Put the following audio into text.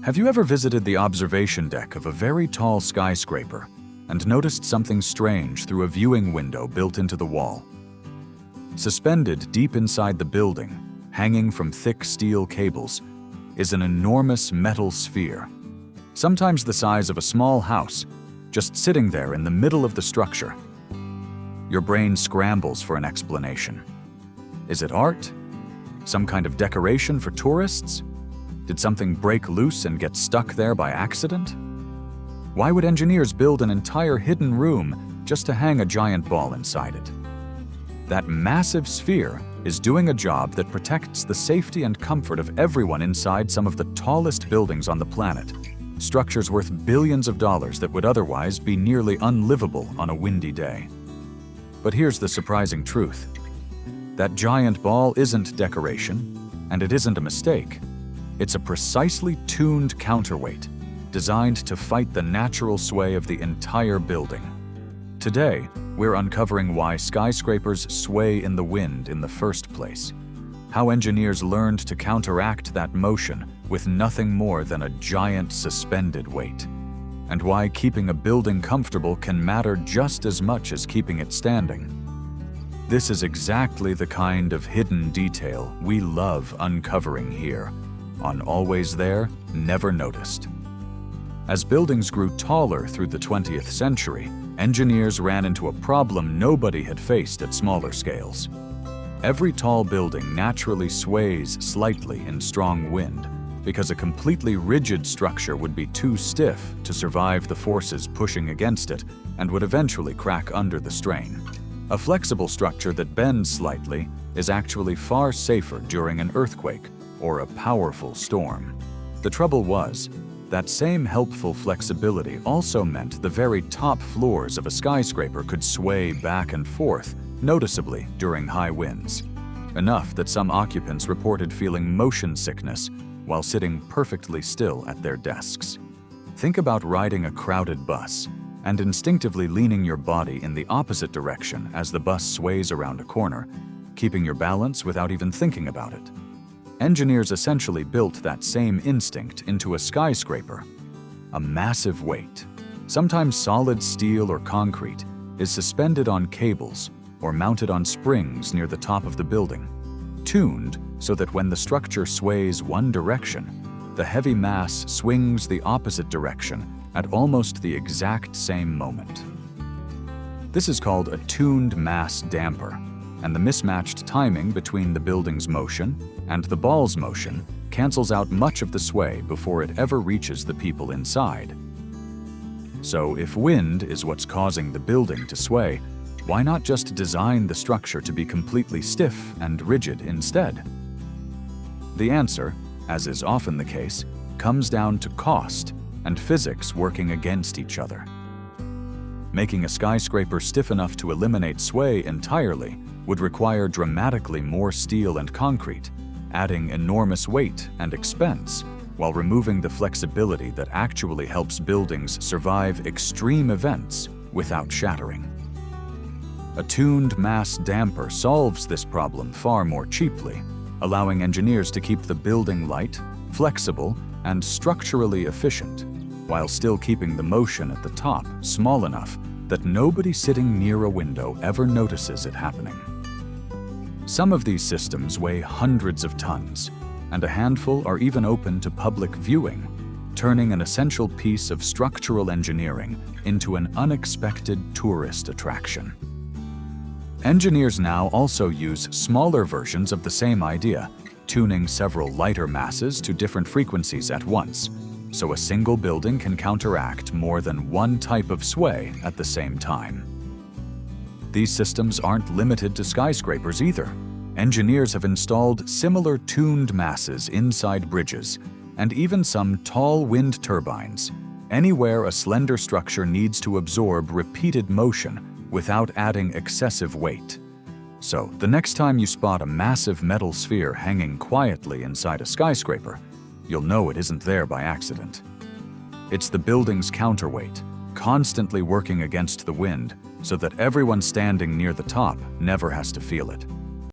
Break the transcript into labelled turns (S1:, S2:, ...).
S1: Have you ever visited the observation deck of a very tall skyscraper and noticed something strange through a viewing window built into the wall? Suspended deep inside the building, hanging from thick steel cables, is an enormous metal sphere, sometimes the size of a small house, just sitting there in the middle of the structure. Your brain scrambles for an explanation. Is it art? Some kind of decoration for tourists? Did something break loose and get stuck there by accident? Why would engineers build an entire hidden room just to hang a giant ball inside it? That massive sphere is doing a job that protects the safety and comfort of everyone inside some of the tallest buildings on the planet, structures worth billions of dollars that would otherwise be nearly unlivable on a windy day. But here's the surprising truth. That giant ball isn't decoration, and it isn't a mistake. It's a precisely tuned counterweight, designed to fight the natural sway of the entire building. Today, we're uncovering why skyscrapers sway in the wind in the first place, how engineers learned to counteract that motion with nothing more than a giant suspended weight, and why keeping a building comfortable can matter just as much as keeping it standing. This is exactly the kind of hidden detail we love uncovering here on Always There, Never Noticed. As buildings grew taller through the 20th century, engineers ran into a problem nobody had faced at smaller scales. Every tall building naturally sways slightly in strong wind because a completely rigid structure would be too stiff to survive the forces pushing against it and would eventually crack under the strain. A flexible structure that bends slightly is actually far safer during an earthquake or a powerful storm. The trouble was, that same helpful flexibility also meant the very top floors of a skyscraper could sway back and forth noticeably during high winds, enough that some occupants reported feeling motion sickness while sitting perfectly still at their desks. Think about riding a crowded bus and instinctively leaning your body in the opposite direction as the bus sways around a corner, keeping your balance without even thinking about it. Engineers essentially built that same instinct into a skyscraper. A massive weight, sometimes solid steel or concrete, is suspended on cables or mounted on springs near the top of the building, tuned so that when the structure sways one direction, the heavy mass swings the opposite direction at almost the exact same moment. This is called a tuned mass damper, and the mismatched timing between the building's motion and the ball's motion cancels out much of the sway before it ever reaches the people inside. So if wind is what's causing the building to sway, why not just design the structure to be completely stiff and rigid instead? The answer, as is often the case, comes down to cost and physics working against each other. Making a skyscraper stiff enough to eliminate sway entirely would require dramatically more steel and concrete, adding enormous weight and expense, while removing the flexibility that actually helps buildings survive extreme events without shattering. A tuned mass damper solves this problem far more cheaply, allowing engineers to keep the building light, flexible, and structurally efficient, while still keeping the motion at the top small enough that nobody sitting near a window ever notices it happening. Some of these systems weigh hundreds of tons, and a handful are even open to public viewing, turning an essential piece of structural engineering into an unexpected tourist attraction. Engineers now also use smaller versions of the same idea, tuning several lighter masses to different frequencies at once, so a single building can counteract more than one type of sway at the same time. These systems aren't limited to skyscrapers either. Engineers have installed similar tuned masses inside bridges and even some tall wind turbines, anywhere a slender structure needs to absorb repeated motion without adding excessive weight. So, the next time you spot a massive metal sphere hanging quietly inside a skyscraper, you'll know it isn't there by accident. It's the building's counterweight, constantly working against the wind so that everyone standing near the top never has to feel it.